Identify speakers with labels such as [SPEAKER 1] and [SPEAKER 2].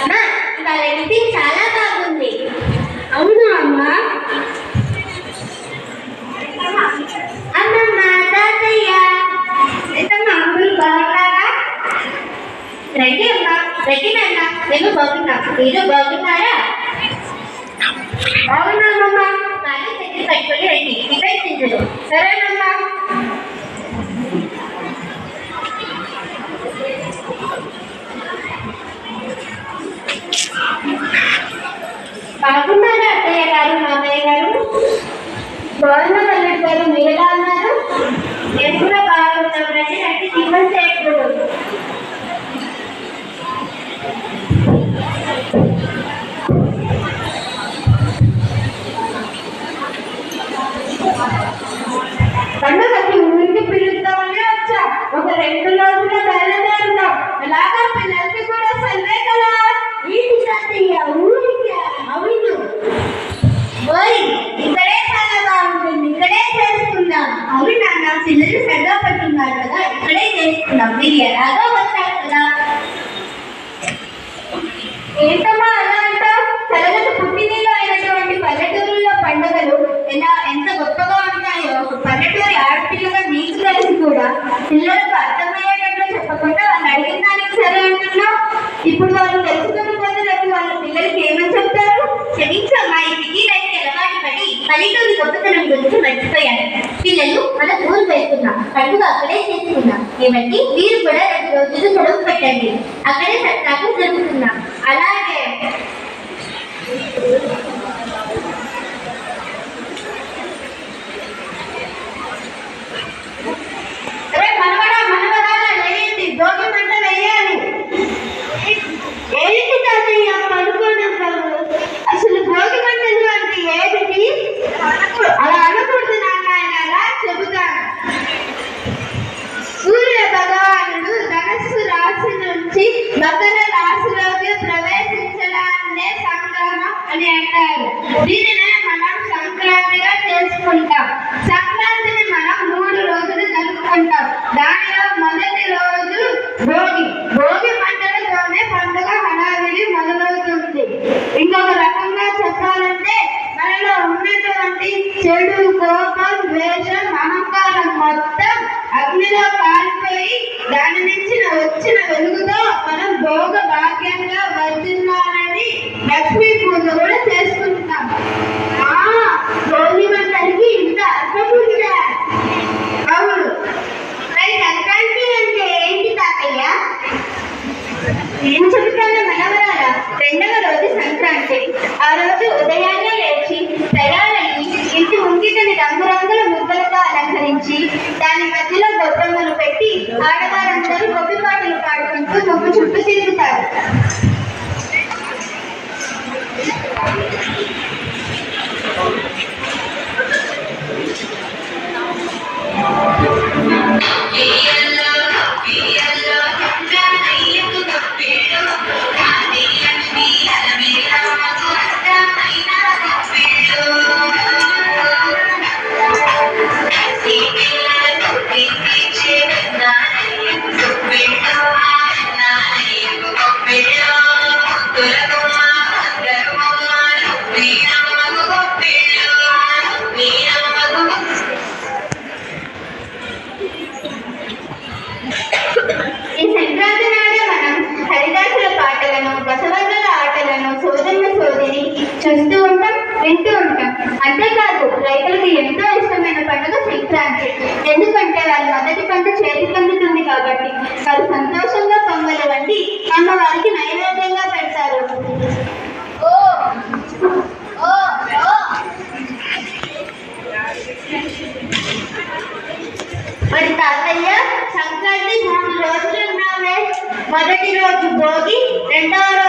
[SPEAKER 1] అమ్మా ఇవాళ ఎడిటింగ్ చాలా బాగుంది.
[SPEAKER 2] అవునా అమ్మా?
[SPEAKER 1] అమ్మమ్మ తాతయ్య
[SPEAKER 2] ఎంతమ్మా అందరూ బాగున్నారా?
[SPEAKER 1] రండి అమ్మా, రండి నాన్న. మేము బాగున్నాం, మీరు బాగున్నారా?
[SPEAKER 2] అవునామమ్మా.
[SPEAKER 1] కానీ దగ్గర కట్టుకొని రండి, టిఫిన్ తింటారు.
[SPEAKER 2] సరేనమ్మా.
[SPEAKER 1] బాగున్నారా అత్తయ్య గారు, మామయ్య గారు?
[SPEAKER 2] బాగున్నా పల్లెటి గారు, మీరు ఎలా ఉన్నారు?
[SPEAKER 1] నేను కూడా బాగున్నాం. రండి రండి, టిఫిన్ చేయకూడదు.
[SPEAKER 2] పండుగకి ఊరికి పిలుద్దామని వచ్చా. ఒక 2 రోజుల్లో బయలుదేరుతాం. ఎలాగా పిల్లలకి కూడా సెలవే కదా.
[SPEAKER 1] ఏంటి తాతయ్య ఊరికా?
[SPEAKER 2] అవును.
[SPEAKER 1] ఓయ్ ఇక్కడే చాలా బాగుంటుంది, ఇక్కడే చేసుకుందాం. అవును నాన్న, పిల్లలు సరదా పడుతున్నారు కదా, ఇక్కడే చేసుకుందాం. మీరు ఎలాగో వచ్చారు కదా.
[SPEAKER 2] ఏంటమ్మా అలా అంటావు? కలలకు పుట్టినీళ్ళు అయినటువంటి పల్లెటూరులో పండుగలు ఎంత గొప్పగా ఉంటాయో ఒక పల్లెటూరి ఆడపిల్లగా నీకు తెలిసి కూడా పిల్లలకు అర్థమయ్యేటట్లు చెప్పకుండా వాళ్ళు అడిగిన దానికి సరే అంటున్నావు. ఇప్పుడు వాళ్ళు తెలుసుకుని పోతున్నట్టు వాళ్ళ పిల్లలకి ఏమని చెప్తారు?
[SPEAKER 1] క్షమించమ్మా, ఈ సిటీ లైఫ్ అలవాటు పడి పల్లెటూరి గొప్పతనం గురించి మర్చిపోయాను. పిల్లలు మన ఊరు వెళ్తున్నాం, పండుగ అక్కడే చేసుకుందాం. ఏమంటే మీరు కూడా 2 రోజులు సెలవు పెట్టండి, అక్కడే సరదాగా జరుగుతున్నాం.
[SPEAKER 2] అలాగే. భోగి మంట వేయాలి.
[SPEAKER 1] ఏంటి తాతయ్య పడుకోనున్నావు?
[SPEAKER 2] అసలు భోగి మంటలు అంటే ఏమిటి? అలా అనకూడదు నాన్న, అలా చెబుతాను. సూర్య భగవానుడు ధనస్సు రాశి నుంచి మకర రాశిలోకి ప్రవేశించడాన్నే సంక్రమం అని అంటారు. దీనినే మనం సంక్రాంతిగా చేసుకుంటాం. సంక్రాంతిని మనం 3 రోజులు జరుపుకుంటాం. దానిలో మొదటి రోజు భోగి. భోగి మంటలతోనే పండుగ హడావిడి మొదలవుతుంది. ఇంకొక రకంగా చెప్పాలంటే మనలో ఉన్నటువంటి చెడు, కోపం, ద్వేషం, అహంకారం మొత్తం అగ్నిలో కాలిపోయి దాని నుంచి వచ్చిన వెలుగుతో మనం భోగ భాగ్యంగా వర్తిల్లాలని లక్ష్మీ పూజ కూడా చేసుకుంటాం. భోగి మంటలకి ఇంత అర్థం ఉందా? అవును.
[SPEAKER 1] మరి సంక్రాంతి అంటే ఏంటి తాతయ్య?
[SPEAKER 2] నేను చెబుతాను మనవరాలా. 2వ రోజు సంక్రాంతి. ఆ రోజు ఉదయాన్నే లేచి తయారయ్యి ఇంటి ముంగిటని రంగురంగుల ముద్దలతో అలంకరించి దాని మధ్యలో గొప్పమ్మలు పెట్టి ఆడవారందరూ గొప్పి పాటలు పాడుకుంటూ ముగ్గు చుట్టూ తిరుగుతారు. ఈ సంక్రాంతి నాడే మనం హరిదాసుల పాటలను, బసవన్నల ఆటలను, సోదరుల సోదరి చూస్తూ ఉంటాం, వింటూ ఉంటాం. అంతేకాదు రైతులకు ఎంతో ఇష్టమైన పండుగ సంక్రాంతి. ఎందుకంటే వాళ్ళ మొదటి పంట చేతికి అందుతుంది కాబట్టి వారు సంతోషంగా పొంగలు వండి అమ్మవారికి నైవేద్యంగా పెడతారు.
[SPEAKER 1] మరి తాతయ్య సంక్రాంతి 3 రోజులు ఉన్నావే. మొదటి రోజు భోగి, 2వ